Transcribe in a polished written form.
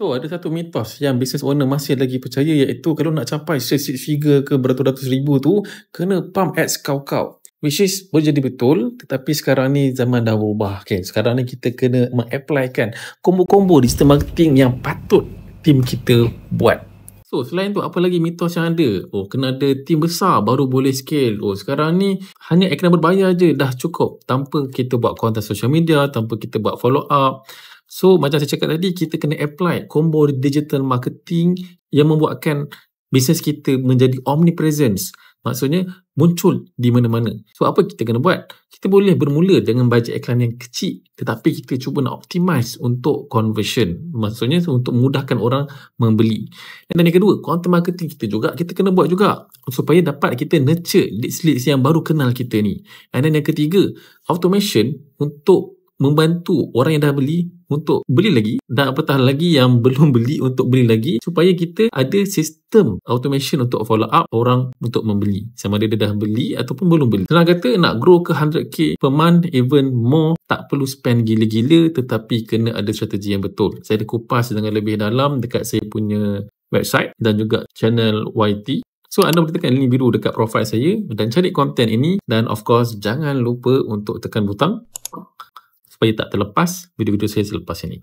So, ada satu mitos yang business owner masih lagi percaya, iaitu kalau nak capai six figure ke beratus-ratus ribu tu, kena pump ads kau-kau. Which is boleh jadi betul, tetapi sekarang ni zaman dah berubah kan. Sekarang ni kita kena mengapplykan combo-combo digital marketing yang patut tim kita buat. So, selain tu apa lagi mitos yang ada? Oh, kena ada tim besar baru boleh scale. Oh, sekarang ni hanya iklan berbayar je dah cukup, tanpa kita buat konten social media, tanpa kita buat follow up. So, macam saya cakap tadi, kita kena apply combo digital marketing yang membuatkan bisnes kita menjadi omnipresence. Maksudnya, muncul di mana-mana. So, apa kita kena buat? Kita boleh bermula dengan bajet iklan yang kecil, tetapi kita cuba nak optimize untuk conversion. Maksudnya, untuk memudahkan orang membeli. Dan yang kedua, content marketing kita juga, kita kena buat juga supaya dapat kita nurture leads-leads yang baru kenal kita ni. Dan yang ketiga, automation untuk membantu orang yang dah beli untuk beli lagi, dan apatah lagi yang belum beli untuk beli lagi, supaya kita ada sistem automation untuk follow up orang untuk membeli, sama ada dia dah beli ataupun belum beli. Senang kata, nak grow ke 100k per month, even more, tak perlu spend gila-gila, tetapi kena ada strategi yang betul. Saya ada kupas dengan lebih dalam dekat saya punya website dan juga channel YT. So, anda boleh tekan link biru dekat profile saya dan cari konten ini, dan of course jangan lupa untuk tekan butang supaya tak terlepas video-video saya selepas ini.